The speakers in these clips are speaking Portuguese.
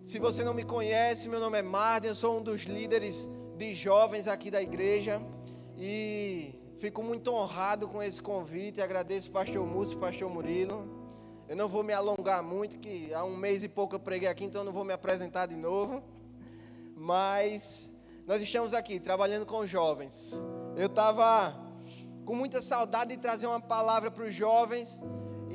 Se você não me conhece, meu nome é Marden, eu sou um dos líderes de jovens aqui da igreja e fico muito honrado com esse convite. Agradeço o pastor Múcio e o pastor Murilo. Eu não vou me alongar muito, que há um mês e pouco eu preguei aqui, então eu não vou me apresentar de novo. Mas nós estamos aqui trabalhando com jovens. Eu estava com muita saudade de trazer uma palavra para os jovens.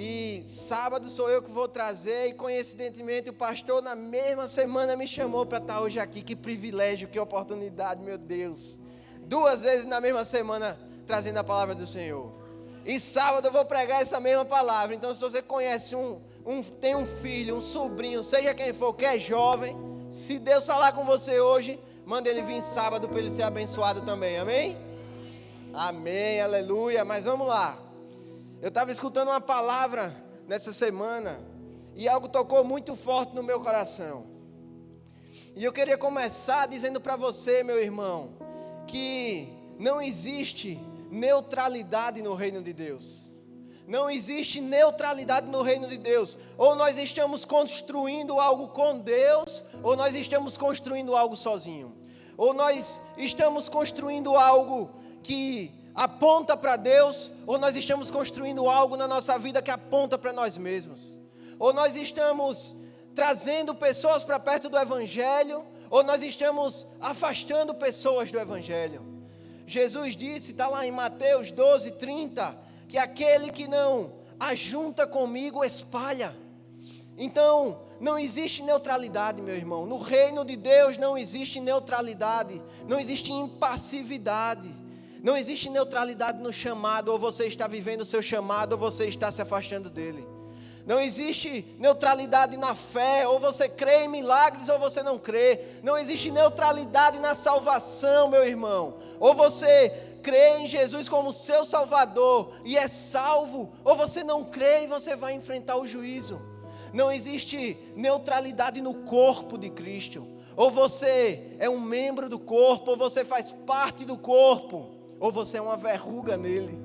E sábado sou eu que vou trazer, e coincidentemente o pastor na mesma semana me chamou para estar hoje aqui. Que privilégio, que oportunidade, meu Deus. 2 vezes na mesma semana trazendo a palavra do Senhor. E sábado eu vou pregar essa mesma palavra. Então se você conhece tem um filho, um sobrinho, seja quem for, que é jovem, se Deus falar com você hoje, manda ele vir sábado para ele ser abençoado também, amém? Amém, aleluia. Mas vamos lá. Eu estava escutando uma palavra nessa semana e algo tocou muito forte no meu coração. E eu queria começar dizendo para você, meu irmão, que não existe neutralidade no reino de Deus. Não existe neutralidade no reino de Deus. Ou nós estamos construindo algo com Deus, ou nós estamos construindo algo sozinho. Ou nós estamos construindo algo que aponta para Deus, ou nós estamos construindo algo na nossa vida que aponta para nós mesmos. Ou nós estamos trazendo pessoas para perto do Evangelho, ou nós estamos afastando pessoas do Evangelho. Jesus disse, está lá em Mateus 12:30, que aquele que não ajunta comigo espalha. Então, não existe neutralidade, meu irmão. No reino de Deus não existe neutralidade, não existe impassividade. Não existe neutralidade no chamado, ou você está vivendo o seu chamado, ou você está se afastando dele. Não existe neutralidade na fé, ou você crê em milagres, ou você não crê. Não existe neutralidade na salvação, meu irmão. Ou você crê em Jesus como seu Salvador e é salvo, ou você não crê e você vai enfrentar o juízo. Não existe neutralidade no corpo de Cristo. Ou você é um membro do corpo, ou você faz parte do corpo, ou você é uma verruga nele.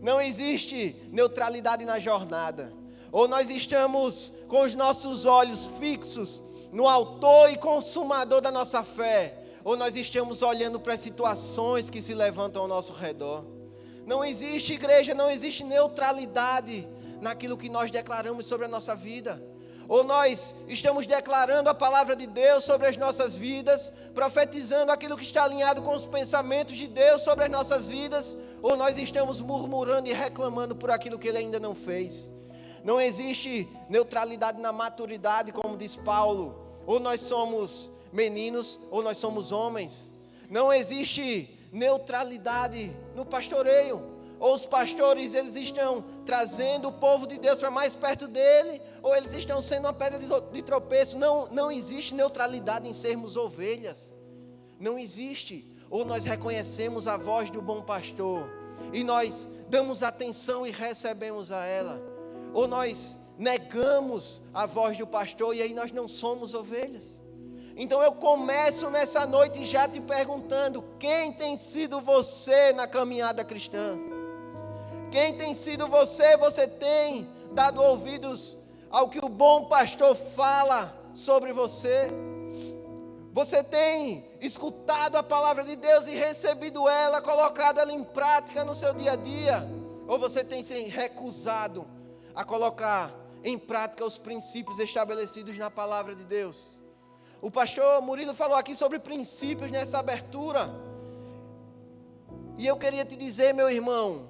Não existe neutralidade na jornada. Ou nós estamos com os nossos olhos fixos no autor e consumador da nossa fé, ou nós estamos olhando para as situações que se levantam ao nosso redor. Não existe, igreja, não existe neutralidade naquilo que nós declaramos sobre a nossa vida. Ou nós estamos declarando a palavra de Deus sobre as nossas vidas, profetizando aquilo que está alinhado com os pensamentos de Deus sobre as nossas vidas, ou nós estamos murmurando e reclamando por aquilo que Ele ainda não fez. Não existe neutralidade na maturidade, como diz Paulo. Ou nós somos meninos, ou nós somos homens. Não existe neutralidade no pastoreio. Ou os pastores, eles estão trazendo o povo de Deus para mais perto dele, ou eles estão sendo uma pedra de tropeço. Não existe neutralidade em sermos ovelhas. Não existe. Ou nós reconhecemos a voz do bom pastor, e nós damos atenção e recebemos a ela. Ou nós negamos a voz do pastor, e aí nós não somos ovelhas. Então eu começo nessa noite já te perguntando: quem tem sido você na caminhada cristã? Quem tem sido você? Você tem dado ouvidos ao que o bom pastor fala sobre você? Você tem escutado a palavra de Deus e recebido ela, colocado ela em prática no seu dia a dia? Ou você tem se recusado a colocar em prática os princípios estabelecidos na palavra de Deus? O pastor Murilo falou aqui sobre princípios nessa abertura. E eu queria te dizer, meu irmão,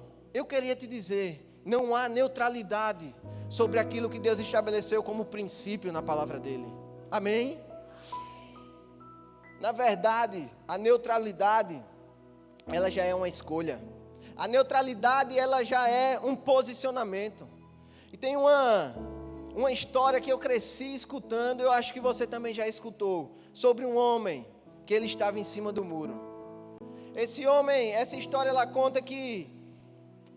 não há neutralidade sobre aquilo que Deus estabeleceu como princípio na palavra dele. Amém? Na verdade, a neutralidade, ela já é uma escolha. A neutralidade, ela já é um posicionamento. E tem uma história que eu cresci escutando, eu acho que você também já escutou, sobre um homem que ele estava em cima do muro. Esse homem, essa história, ela conta que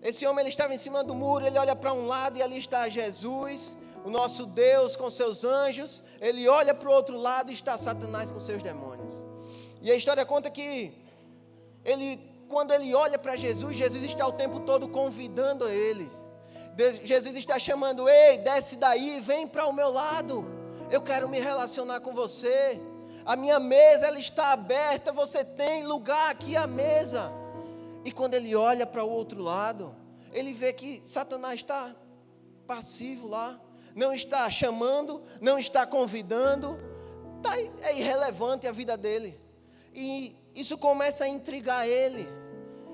esse homem, ele estava em cima do muro, ele olha para um lado e ali está Jesus, o nosso Deus com seus anjos. Ele olha para o outro lado e está Satanás com seus demônios. E a história conta que quando ele olha para Jesus, Jesus está o tempo todo convidando ele. Jesus está chamando: ei, desce daí, vem para o meu lado. eu quero me relacionar com você. A minha mesa, ela está aberta, você tem lugar aqui à mesa. E quando ele olha para o outro lado, ele vê que Satanás está passivo lá, não está chamando, não está convidando, é irrelevante a vida dele. E isso começa a intrigar ele.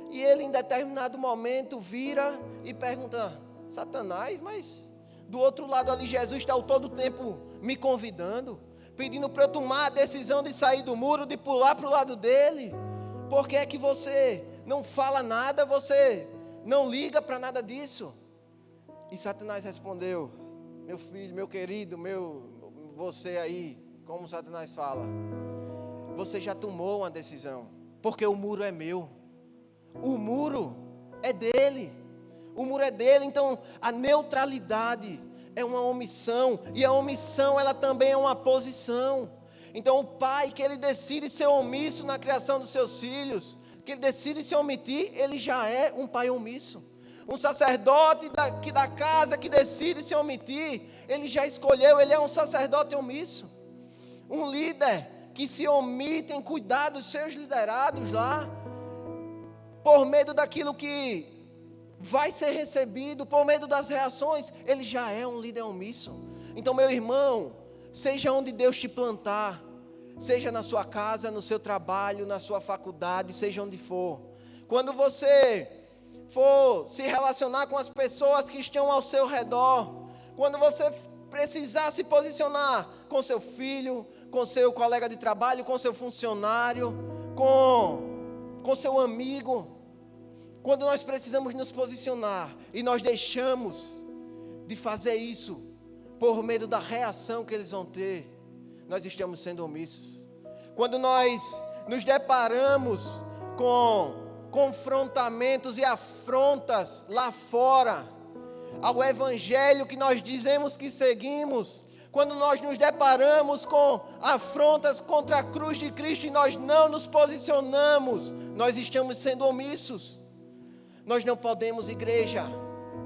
E ele, em determinado momento, vira e pergunta: Satanás, mas do outro lado ali Jesus está o todo tempo me convidando, pedindo para eu tomar a decisão de sair do muro, de pular para o lado dele. Por que é que você não fala nada, você não liga para nada disso? E Satanás respondeu: meu filho, meu querido, você aí, como Satanás fala, você já tomou uma decisão, porque o muro é meu, o muro é dele, o muro é dele. Então a neutralidade é uma omissão, e a omissão ela também é uma posição. Então o pai que ele decide ser omisso na criação dos seus filhos, que ele decide se omitir, ele já é um pai omisso. Um sacerdote da casa que decide se omitir, ele já escolheu, ele é um sacerdote omisso. Um líder que se omite em cuidar dos seus liderados lá, por medo daquilo que vai ser recebido, por medo das reações, ele já é um líder omisso. Então, meu irmão, seja onde Deus te plantar, seja na sua casa, no seu trabalho, na sua faculdade, seja onde for, quando você for se relacionar com as pessoas que estão ao seu redor, quando você precisar se posicionar com seu filho, com seu colega de trabalho, com seu funcionário, com seu amigo, quando nós precisamos nos posicionar e nós deixamos de fazer isso por medo da reação que eles vão ter, nós estamos sendo omissos. Quando nós nos deparamos com confrontamentos e afrontas lá fora ao evangelho que nós dizemos que seguimos, quando nós nos deparamos com afrontas contra a cruz de Cristo e nós não nos posicionamos, nós estamos sendo omissos. Nós não podemos, igreja,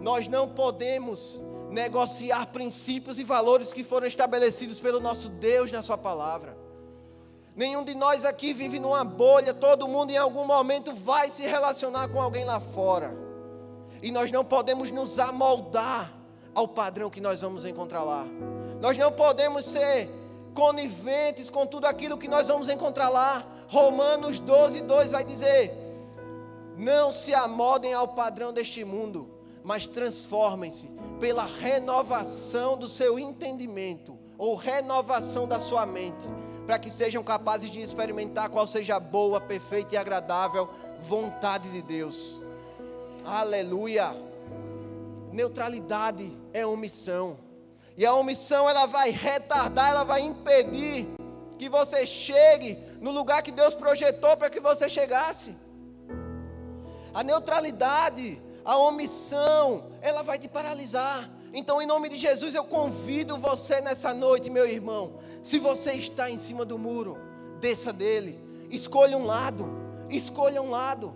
nós não podemos negociar princípios e valores que foram estabelecidos pelo nosso Deus na sua palavra. Nenhum de nós aqui vive numa bolha, todo mundo em algum momento vai se relacionar com alguém lá fora. E nós não podemos nos amoldar ao padrão que nós vamos encontrar lá. Nós não podemos ser coniventes com tudo aquilo que nós vamos encontrar lá. Romanos 12:2 vai dizer: não se amoldem ao padrão deste mundo, mas transformem-se pela renovação do seu entendimento, ou renovação da sua mente, para que sejam capazes de experimentar qual seja a boa, perfeita e agradável vontade de Deus. Aleluia! Neutralidade é omissão. E a omissão ela vai retardar, ela vai impedir que você chegue no lugar que Deus projetou para que você chegasse. A neutralidade, a omissão, ela vai te paralisar. Então, em nome de Jesus, eu convido você nessa noite, meu irmão. Se você está em cima do muro, desça dele. Escolha um lado. Escolha um lado.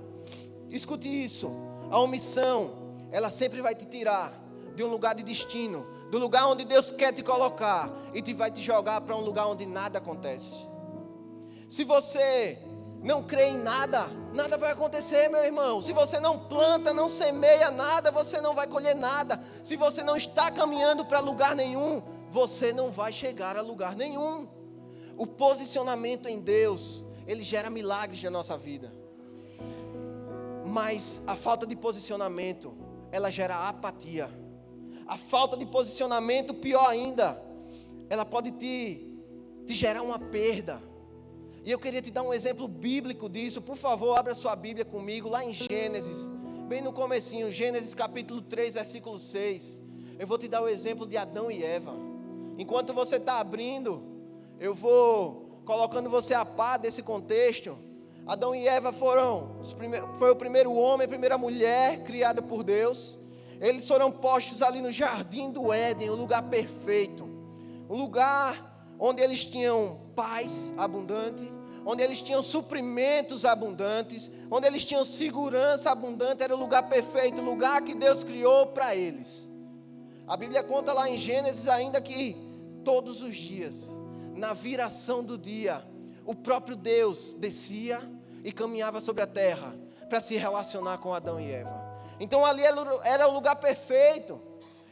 Escute isso. A omissão, ela sempre vai te tirar de um lugar de destino, do lugar onde Deus quer te colocar, e vai te jogar para um lugar onde nada acontece. Se você não crê em nada, nada vai acontecer, meu irmão. Se você não planta, não semeia nada, você não vai colher nada. Se você não está caminhando para lugar nenhum, você não vai chegar a lugar nenhum. O posicionamento em Deus, ele gera milagres na nossa vida. Mas a falta de posicionamento, ela gera apatia. A falta de posicionamento, pior ainda, ela pode te gerar uma perda. E eu queria te dar um exemplo bíblico disso. Por favor, abra sua Bíblia comigo, lá em Gênesis, bem no comecinho, Gênesis capítulo 3, versículo 6. Eu vou te dar o exemplo de Adão e Eva. Enquanto você está abrindo, eu vou colocando você a par desse contexto. Adão e Eva foi o primeiro homem, a primeira mulher criada por Deus. Eles foram postos ali no jardim do Éden, um lugar perfeito. Um lugar onde eles tinham paz abundante, onde eles tinham suprimentos abundantes, onde eles tinham segurança abundante. Era o lugar perfeito, o lugar que Deus criou para eles. A Bíblia conta lá em Gênesis ainda que todos os dias, na viração do dia, o próprio Deus descia e caminhava sobre a terra para se relacionar com Adão e Eva. Então ali era o lugar perfeito.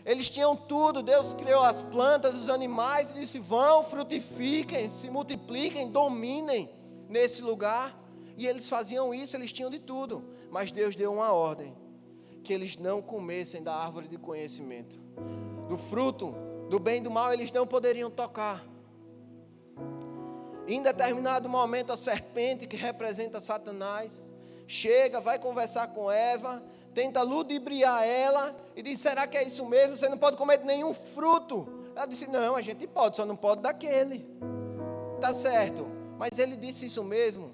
Eles tinham tudo. Deus criou as plantas, os animais, e disse: vão, frutifiquem, se multipliquem, dominem nesse lugar. E eles faziam isso, eles tinham de tudo. Mas Deus deu uma ordem: que eles não comessem da árvore de conhecimento. Do fruto, do bem e do mal, eles não poderiam tocar. Em determinado momento, a serpente, que representa Satanás, chega, vai conversar com Eva, tenta ludibriar ela e diz: será que é isso mesmo? Você não pode comer nenhum fruto. Ela disse: não, a gente pode, só não pode daquele. Tá certo, mas ele disse isso mesmo,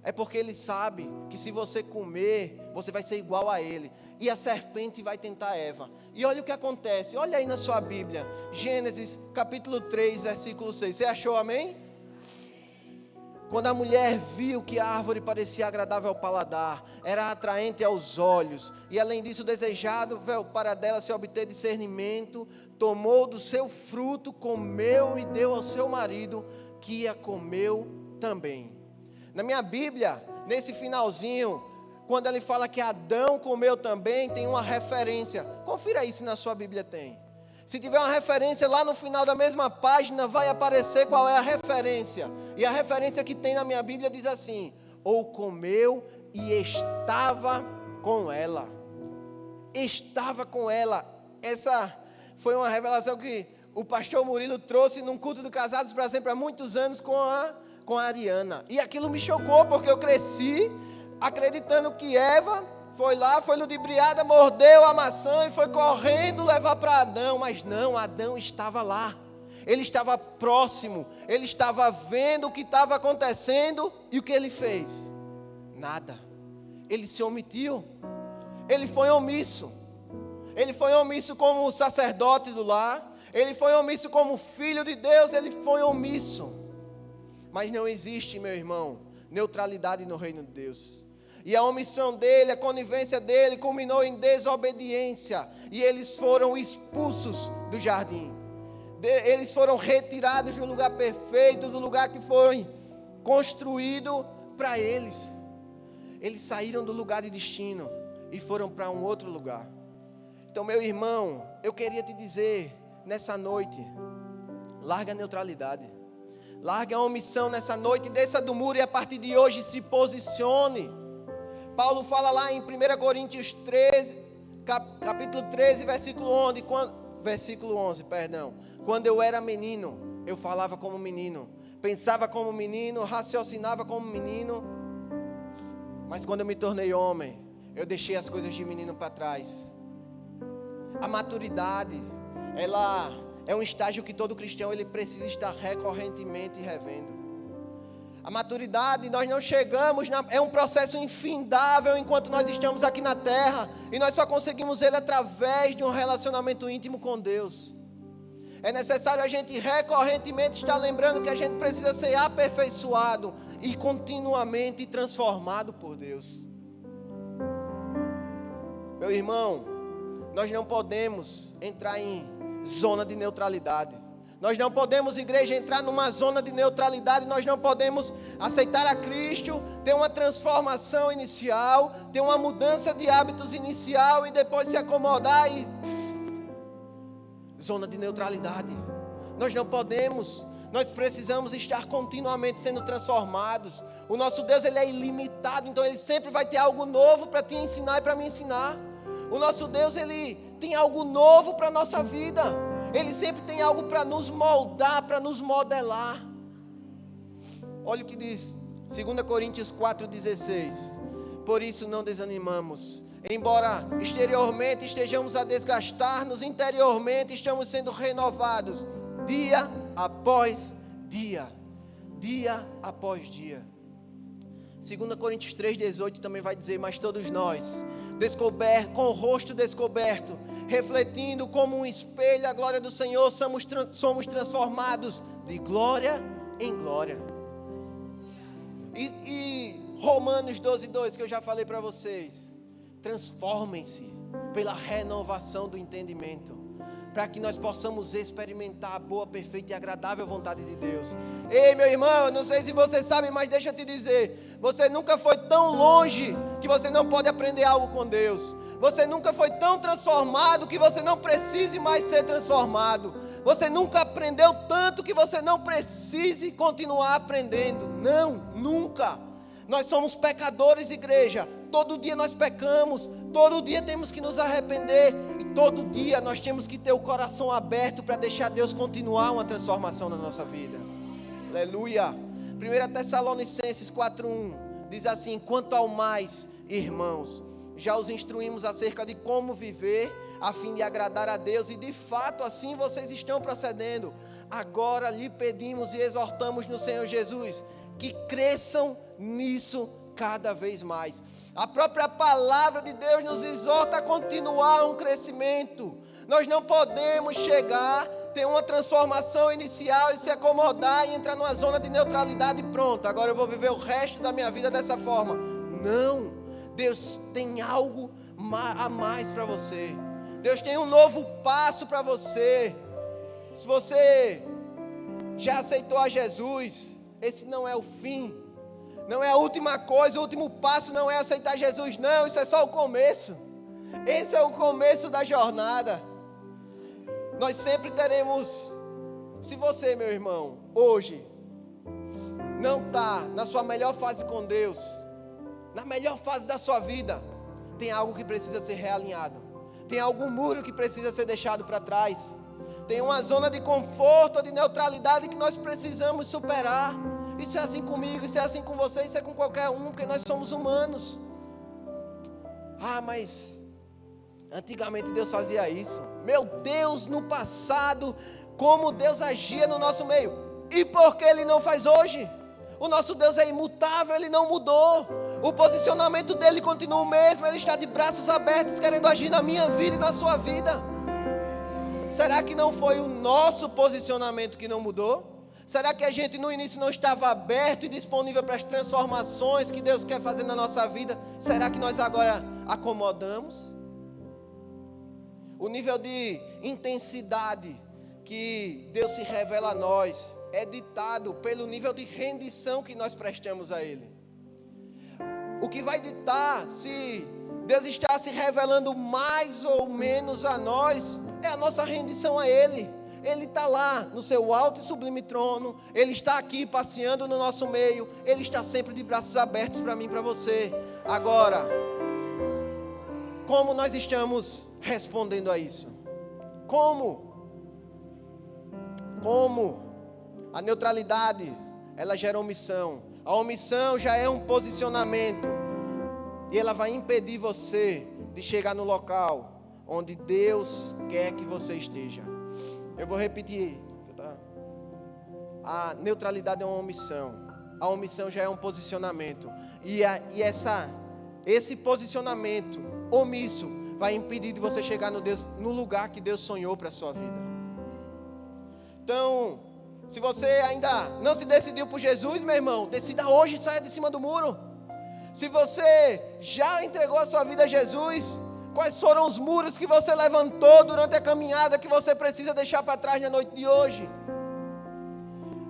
é porque ele sabe que se você comer, você vai ser igual a ele. E a serpente vai tentar Eva. E olha o que acontece, olha aí na sua Bíblia, Gênesis capítulo 3, versículo 6. Você achou, amém? Quando a mulher viu que a árvore parecia agradável ao paladar, era atraente aos olhos, e além disso desejável para dela se obter discernimento, tomou do seu fruto, comeu e deu ao seu marido, que a comeu também. Na minha Bíblia, nesse finalzinho, quando ele fala que Adão comeu também, tem uma referência. Confira aí se na sua Bíblia tem. Se tiver uma referência lá no final da mesma página, vai aparecer qual é a referência. E a referência que tem na minha Bíblia diz assim: ou comeu e estava com ela. Estava com ela. Essa foi uma revelação que o pastor Murilo trouxe num culto do Casados para Sempre há muitos anos com a Ariana. E aquilo me chocou, porque eu cresci acreditando que Eva foi lá, foi ludibriada, mordeu a maçã e foi correndo levar para Adão. Mas não, Adão estava lá. Ele estava próximo. Ele estava vendo o que estava acontecendo. E o que ele fez? Nada. Ele se omitiu. Ele foi omisso. Ele foi omisso como sacerdote do lar. Ele foi omisso como filho de Deus. Ele foi omisso. Mas não existe, meu irmão, neutralidade no reino de Deus. E a omissão dele, a conivência dele culminou em desobediência. E eles foram expulsos do jardim. Eles foram retirados do lugar perfeito, do lugar que foi construído para eles. Eles saíram do lugar de destino e foram para um outro lugar. Então, meu irmão, eu queria te dizer nessa noite: larga a neutralidade. Larga a omissão nessa noite, desça do muro e a partir de hoje se posicione. Paulo fala lá em 1 Coríntios 13, capítulo 13, versículo 11, quando eu era menino, eu falava como menino, pensava como menino, raciocinava como menino, mas quando eu me tornei homem, eu deixei as coisas de menino para trás. A maturidade, ela é um estágio que todo cristão ele precisa estar recorrentemente revendo. A maturidade, nós não chegamos, é um processo infindável enquanto nós estamos aqui na terra. E nós só conseguimos ele através de um relacionamento íntimo com Deus. É necessário a gente recorrentemente estar lembrando que a gente precisa ser aperfeiçoado e continuamente transformado por Deus. Meu irmão, nós não podemos entrar em zona de neutralidade. Nós não podemos, igreja, entrar numa zona de neutralidade. Nós não podemos aceitar a Cristo, ter uma transformação inicial, ter uma mudança de hábitos inicial e depois se acomodar e... zona de neutralidade. Nós não podemos. Nós precisamos estar continuamente sendo transformados. O nosso Deus, ele é ilimitado, então ele sempre vai ter algo novo para te ensinar e para me ensinar. O nosso Deus, ele tem algo novo para a nossa vida. Ele sempre tem algo para nos moldar, para nos modelar. Olha o que diz 2 Coríntios 4,16. Por isso não desanimamos. Embora exteriormente estejamos a desgastar-nos, interiormente estamos sendo renovados. Dia após dia. Dia após dia. 2 Coríntios 3,18 também vai dizer: mas todos nós, com o rosto descoberto, refletindo como um espelho a glória do Senhor, somos transformados de glória em glória. E Romanos 12,2, que eu já falei para vocês: transformem-se pela renovação do entendimento, para que nós possamos experimentar a boa, perfeita e agradável vontade de Deus. Ei, meu irmão, eu não sei se você sabe, mas deixa eu te dizer, você nunca foi tão longe que você não pode aprender algo com Deus. Você nunca foi tão transformado que você não precise mais ser transformado. Você nunca aprendeu tanto que você não precise continuar aprendendo. Não, nunca. Nós somos pecadores, igreja. Todo dia nós pecamos, todo dia temos que nos arrepender e todo dia nós temos que ter o coração aberto para deixar Deus continuar uma transformação na nossa vida. Aleluia. 1 Tessalonicenses 4:1 diz assim: quanto ao mais, irmãos, já os instruímos acerca de como viver a fim de agradar a Deus, e de fato assim vocês estão procedendo. Agora lhe pedimos e exortamos no Senhor Jesus que cresçam nisso cada vez mais. A própria palavra de Deus nos exorta a continuar um crescimento. Nós não podemos chegar, ter uma transformação inicial e se acomodar e entrar numa zona de neutralidade e pronto, agora eu vou viver o resto da minha vida dessa forma. Não, Deus tem algo a mais para você. Deus tem um novo passo para você. Se você já aceitou a Jesus, esse não é o fim. Não é a última coisa, o último passo não é aceitar Jesus, não, isso é só o começo. Esse é o começo da jornada. Nós sempre teremos, se você, meu irmão, hoje não está na sua melhor fase com Deus, na melhor fase da sua vida, tem algo que precisa ser realinhado, tem algum muro que precisa ser deixado para trás, tem uma zona de conforto ou de neutralidade que nós precisamos superar. Isso é assim comigo, isso é assim com você, isso é com qualquer um, porque nós somos humanos. Ah, mas antigamente Deus fazia isso. Meu Deus, no passado, como Deus agia no nosso meio. E por que Ele não faz hoje? O nosso Deus é imutável, Ele não mudou. O posicionamento dEle continua o mesmo, Ele está de braços abertos, querendo agir na minha vida e na sua vida. Será que não foi o nosso posicionamento que não mudou? Será que a gente no início não estava aberto e disponível para as transformações que Deus quer fazer na nossa vida? Será que nós agora acomodamos? O nível de intensidade que Deus se revela a nós é ditado pelo nível de rendição que nós prestamos a Ele. O que vai ditar se Deus está se revelando mais ou menos a nós é a nossa rendição a Ele. Ele está lá no seu alto e sublime trono, Ele está aqui passeando no nosso meio, Ele está sempre de braços abertos para mim e para você. Agora, como nós estamos respondendo a isso? Como? A neutralidade, ela gera omissão. A omissão já é um posicionamento e ela vai impedir você de chegar no local onde Deus quer que você esteja. Eu vou repetir, tá? A neutralidade é uma omissão. A omissão já é um posicionamento. E esse posicionamento omisso vai impedir de você chegar no lugar que Deus sonhou para a sua vida. Então, se você ainda não se decidiu por Jesus, meu irmão, decida hoje e saia de cima do muro. Se você já entregou a sua vida a Jesus, quais foram os muros que você levantou durante a caminhada que você precisa deixar para trás na noite de hoje?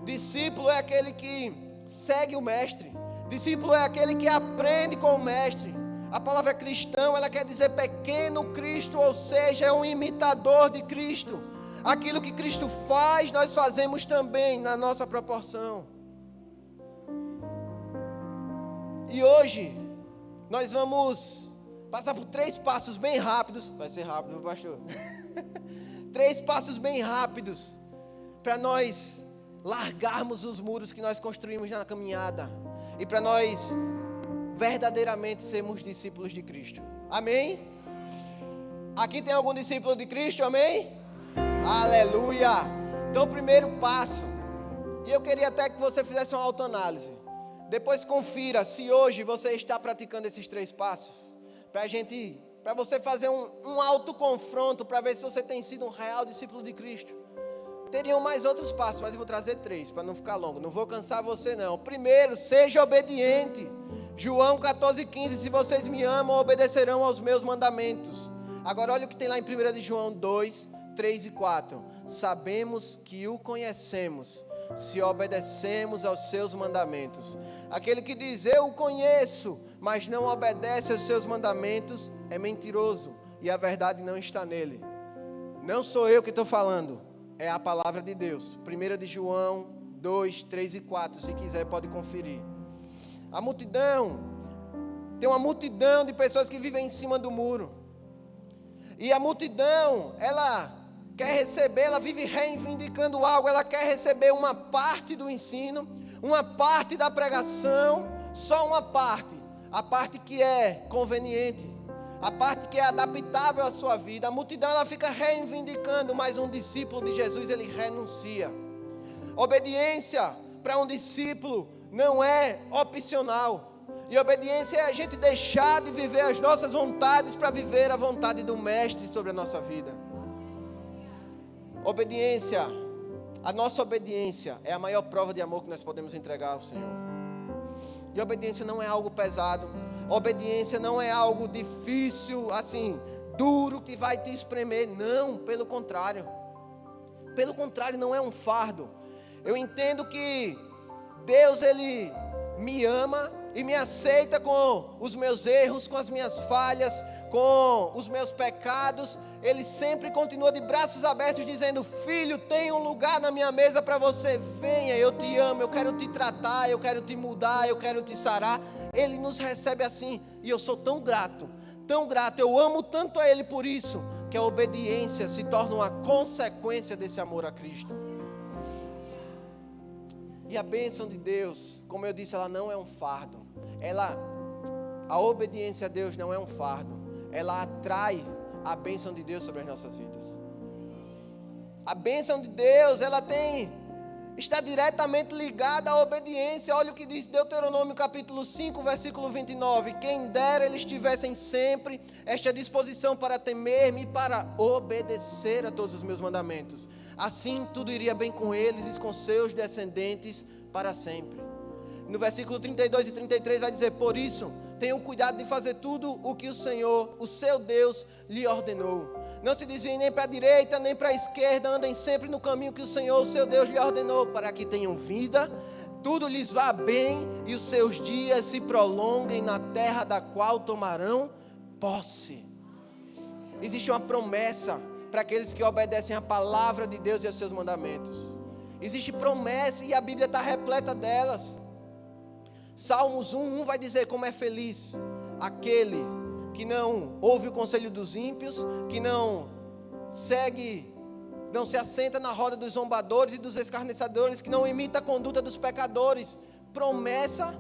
Discípulo é aquele que segue o mestre. Discípulo é aquele que aprende com o mestre. A palavra cristão, ela quer dizer pequeno Cristo, ou seja, é um imitador de Cristo. Aquilo que Cristo faz, nós fazemos também na nossa proporção. E hoje, nós vamos passar por 3 passos bem rápidos. Vai ser rápido, meu pastor. 3 passos bem rápidos para nós largarmos os muros que nós construímos na caminhada e para nós verdadeiramente sermos discípulos de Cristo. Amém? Aqui tem algum discípulo de Cristo? Amém? Aleluia! Então, o primeiro passo, e eu queria até que você fizesse uma autoanálise. Depois confira se hoje você está praticando esses 3 passos. Para você fazer um autoconfronto, para ver se você tem sido um real discípulo de Cristo. Teriam mais outros passos, mas eu vou trazer 3, para não ficar longo. Não vou cansar você não. Primeiro, seja obediente. João 14,15, se vocês me amam, obedecerão aos meus mandamentos. Agora olha o que tem lá em 1 João 2, 3 e 4. Sabemos que o conhecemos, se obedecemos aos seus mandamentos. Aquele que diz, eu o conheço, mas não obedece aos seus mandamentos, é mentiroso, e a verdade não está nele. Não sou eu que estou falando, é a palavra de Deus. 1 de João 2, 3 e 4, se quiser pode conferir. A multidão, tem uma multidão de pessoas que vivem em cima do muro. E a multidão, ela quer receber, ela vive reivindicando algo, ela quer receber uma parte do ensino, uma parte da pregação, só uma parte, a parte que é conveniente, a parte que é adaptável à sua vida. A multidão, ela fica reivindicando, mas um discípulo de Jesus, ele renuncia. Obediência para um discípulo não é opcional. E obediência é a gente deixar de viver as nossas vontades para viver a vontade do Mestre sobre a nossa vida. Obediência, a nossa obediência é a maior prova de amor que nós podemos entregar ao Senhor. E obediência não é algo pesado. Obediência não é algo difícil, assim, duro, que vai te espremer. Não, pelo contrário. Pelo contrário, não é um fardo. Eu entendo que Deus, Ele me ama e me aceita com os meus erros, com as minhas falhas, com os meus pecados. Ele sempre continua de braços abertos dizendo, filho, tem um lugar na minha mesa para você, venha, eu te amo, eu quero te tratar, eu quero te mudar, eu quero te sarar. Ele nos recebe assim, e eu sou tão grato, eu amo tanto a Ele por isso, que a obediência se torna uma consequência desse amor a Cristo. E a bênção de Deus, como eu disse, ela não é um fardo. A obediência a Deus não é um fardo. Ela atrai a bênção de Deus sobre as nossas vidas. A bênção de Deus, está diretamente ligada à obediência. Olha o que diz Deuteronômio capítulo 5, versículo 29. Quem dera eles tivessem sempre esta disposição para temer-me e para obedecer a todos os meus mandamentos. Assim tudo iria bem com eles e com seus descendentes para sempre. No versículo 32 e 33 vai dizer, por isso, tenham cuidado de fazer tudo o que o Senhor, o seu Deus, lhe ordenou. Não se desviem nem para a direita, nem para a esquerda, andem sempre no caminho que o Senhor, o seu Deus, lhe ordenou, para que tenham vida, tudo lhes vá bem e os seus dias se prolonguem na terra da qual tomarão posse. Existe uma promessa para aqueles que obedecem à palavra de Deus e aos seus mandamentos. Existe promessa e a Bíblia está repleta delas. Salmos 1 vai dizer como é feliz aquele que não ouve o conselho dos ímpios, que não se assenta na roda dos zombadores e dos escarnecedores, que não imita a conduta dos pecadores. Promessa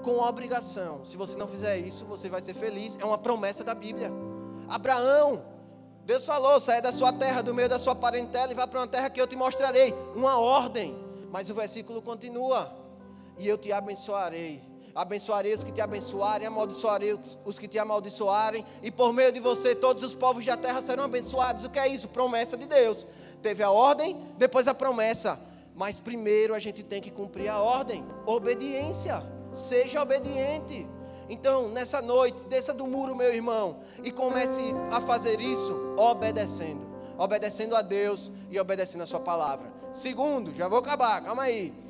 com obrigação. Se você não fizer isso, você vai ser feliz. É uma promessa da Bíblia. Abraão, Deus falou, saia da sua terra, do meio da sua parentela e vá para uma terra que eu te mostrarei. Uma ordem. Mas o versículo continua. E eu te abençoarei. Abençoarei os que te abençoarem, amaldiçoarei os que te amaldiçoarem, e por meio de você todos os povos da terra serão abençoados. O que é isso? Promessa de Deus. Teve a ordem, depois a promessa. Mas primeiro a gente tem que cumprir a ordem. Obediência. Seja obediente. Então, nessa noite, desça do muro, meu irmão, e comece a fazer isso obedecendo. Obedecendo a Deus e obedecendo a sua palavra. Segundo, já vou acabar, calma aí.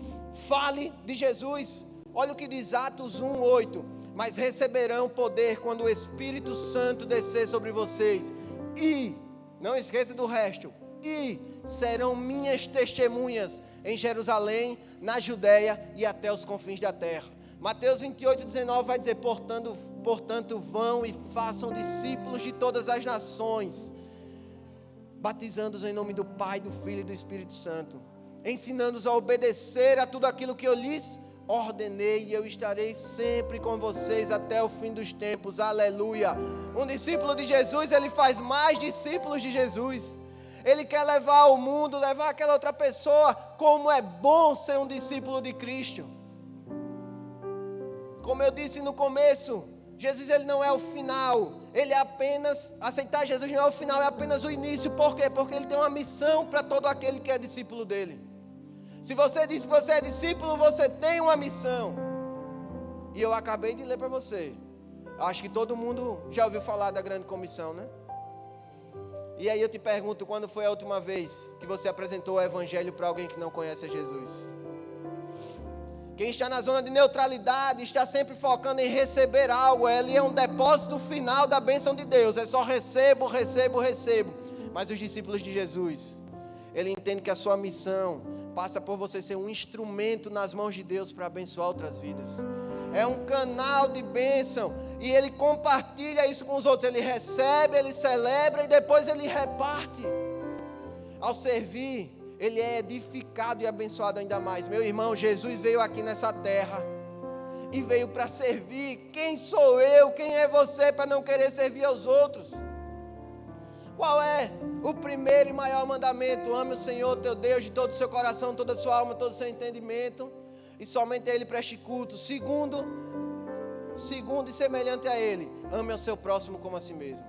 Fale de Jesus. Olha o que diz Atos 1:8. Mas receberão poder quando o Espírito Santo descer sobre vocês. E, não esqueça do resto, e serão minhas testemunhas em Jerusalém, na Judéia e até os confins da terra. Mateus 28:19 vai dizer, portanto vão e façam discípulos de todas as nações, batizando-os em nome do Pai, do Filho e do Espírito Santo, ensinando-os a obedecer a tudo aquilo que eu lhes ordenei, e eu estarei sempre com vocês até o fim dos tempos. Aleluia. Um discípulo de Jesus, ele faz mais discípulos de Jesus. Ele quer levar ao mundo, levar aquela outra pessoa. Como é bom ser um discípulo de Cristo. Como eu disse no começo, Jesus, ele não é o final. Ele é apenas, aceitar Jesus não é o final, é apenas o início. Por quê? Porque ele tem uma missão para todo aquele que é discípulo dele. Se você diz que você é discípulo, você tem uma missão. E eu acabei de ler para você. Acho que todo mundo já ouviu falar da grande comissão, né? E aí eu te pergunto, quando foi a última vez que você apresentou o evangelho para alguém que não conhece a Jesus? Quem está na zona de neutralidade está sempre focando em receber algo. Ele é um depósito final da bênção de Deus. É só recebo. Mas os discípulos de Jesus, ele entende que a sua missão passa por você ser um instrumento nas mãos de Deus para abençoar outras vidas. É um canal de bênção. E ele compartilha isso com os outros. Ele recebe, ele celebra e depois ele reparte. Ao servir, ele é edificado e abençoado ainda mais. Meu irmão, Jesus veio aqui nessa terra e veio para servir. Quem sou eu? Quem é você para não querer servir aos outros? Qual é o primeiro e maior mandamento? Ame o Senhor teu Deus de todo o seu coração, toda a sua alma, todo o seu entendimento, e somente a Ele preste culto. Segundo e semelhante a Ele, ame ao seu próximo como a si mesmo.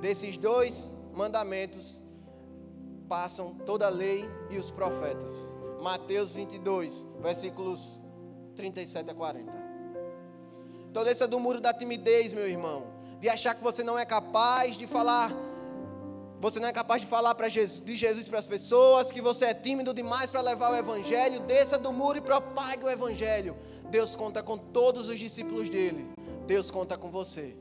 Desses dois mandamentos passam toda a lei e os profetas. Mateus 22, versículos 37 a 40. Então desça do muro da timidez, meu irmão, de achar que você não é capaz de falar. Você não é capaz de falar de Jesus para as pessoas, que você é tímido demais para levar o evangelho. Desça do muro e propague o evangelho. Deus conta com todos os discípulos dele. Deus conta com você.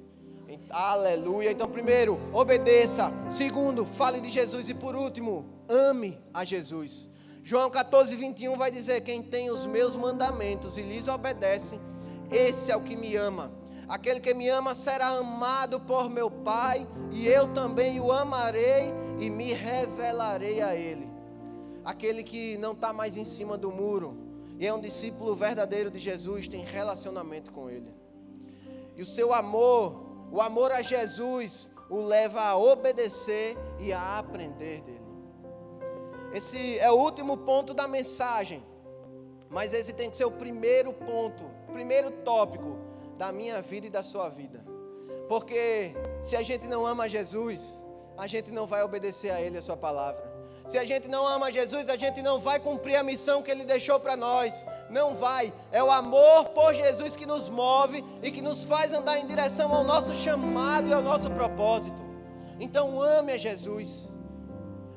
Aleluia. Então, primeiro, obedeça. Segundo, fale de Jesus. E por último, ame a Jesus. João 14, 21 vai dizer: quem tem os meus mandamentos e lhes obedece, esse é o que me ama. Aquele que me ama será amado por meu Pai, e eu também o amarei e me revelarei a ele. Aquele que não está mais em cima do muro e é um discípulo verdadeiro de Jesus, tem relacionamento com ele. E o seu amor, o amor a Jesus, o leva a obedecer e a aprender dele. Esse é o último ponto da mensagem, mas esse tem que ser o primeiro ponto, o primeiro tópico da minha vida e da sua vida. Porque se a gente não ama Jesus, a gente não vai obedecer a Ele, a sua palavra. Se a gente não ama Jesus, a gente não vai cumprir a missão que Ele deixou para nós. Não vai. É o amor por Jesus que nos move e que nos faz andar em direção ao nosso chamado e ao nosso propósito. Então ame a Jesus.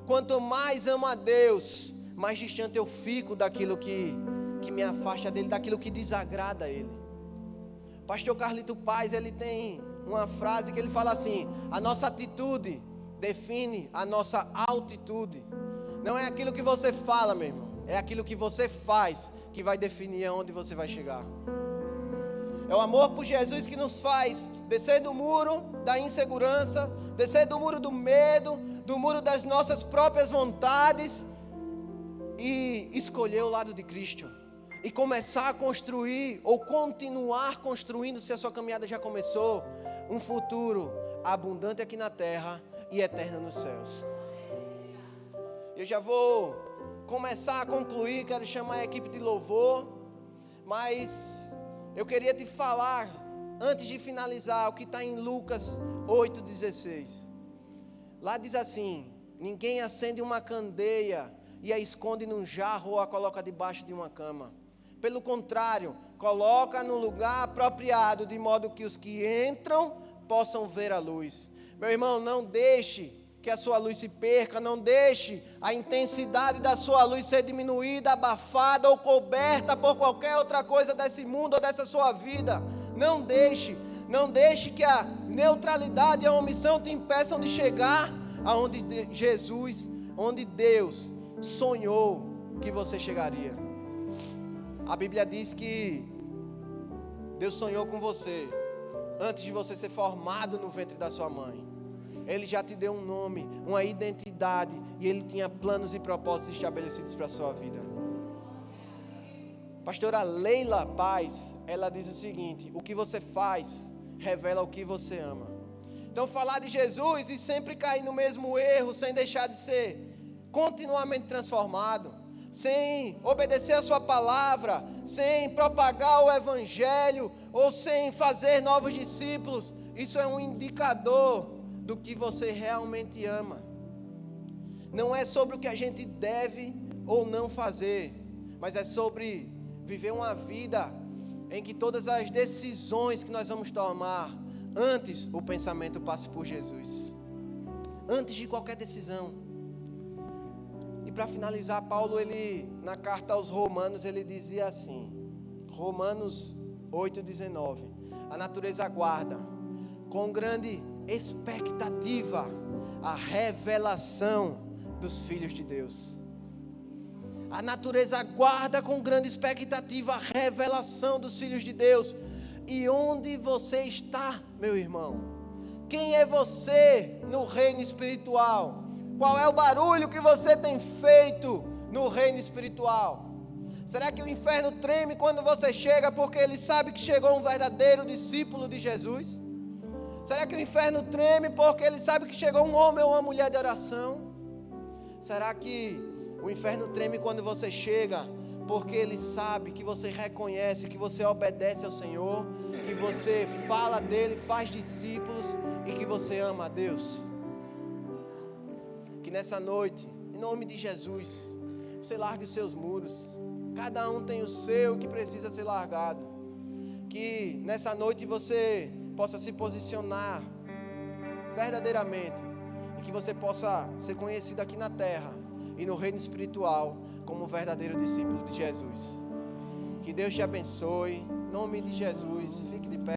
Quanto mais amo a Deus, mais distante eu fico daquilo que me afasta dEle, daquilo que desagrada a Ele. Pastor Carlito Paz, ele tem uma frase que ele fala assim: a nossa atitude define a nossa altitude. Não é aquilo que você fala, meu irmão, é aquilo que você faz que vai definir aonde você vai chegar. É o amor por Jesus que nos faz descer do muro da insegurança, descer do muro do medo, do muro das nossas próprias vontades e escolher o lado de Cristo. E começar a construir, ou continuar construindo, se a sua caminhada já começou, um futuro abundante aqui na terra e eterno nos céus. Eu já vou começar a concluir, quero chamar a equipe de louvor, mas eu queria te falar, antes de finalizar, o que está em Lucas 8,16. Lá diz assim: ninguém acende uma candeia e a esconde num jarro ou a coloca debaixo de uma cama. Pelo contrário, coloca no lugar apropriado, de modo que os que entram possam ver a luz. Meu irmão, não deixe que a sua luz se perca, não deixe a intensidade da sua luz ser diminuída, abafada ou coberta por qualquer outra coisa desse mundo ou dessa sua vida. Não deixe que a neutralidade e a omissão te impeçam de chegar aonde Jesus, onde Deus sonhou que você chegaria. A Bíblia diz que Deus sonhou com você antes de você ser formado no ventre da sua mãe. Ele já te deu um nome, uma identidade, e Ele tinha planos e propósitos estabelecidos para a sua vida. Pastora Leila Paz, ela diz o seguinte: o que você faz revela o que você ama. Então falar de Jesus e sempre cair no mesmo erro, sem deixar de ser continuamente transformado, sem obedecer a sua palavra, sem propagar o evangelho, ou sem fazer novos discípulos, isso é um indicador do que você realmente ama. Não é sobre o que a gente deve ou não fazer, mas é sobre viver uma vida em que todas as decisões que nós vamos tomar, antes o pensamento passe por Jesus. antes de qualquer decisão. E para finalizar, Paulo, ele, na carta aos Romanos, ele dizia assim, Romanos 8,19, a natureza aguarda com grande expectativa a revelação dos filhos de Deus. A natureza aguarda com grande expectativa a revelação dos filhos de Deus. E onde você está, meu irmão? Quem é você no reino espiritual? Qual é o barulho que você tem feito no reino espiritual? Será que o inferno treme quando você chega porque ele sabe que chegou um verdadeiro discípulo de Jesus? Será que o inferno treme porque ele sabe que chegou um homem ou uma mulher de oração? Será que o inferno treme quando você chega porque ele sabe que você reconhece, que você obedece ao Senhor, que você fala dele, faz discípulos e que você ama a Deus? Que nessa noite, em nome de Jesus, você largue os seus muros. Cada um tem o seu que precisa ser largado. Que nessa noite você possa se posicionar verdadeiramente e que você possa ser conhecido aqui na terra e no reino espiritual como um verdadeiro discípulo de Jesus. Que Deus te abençoe. Em nome de Jesus, fique de pé.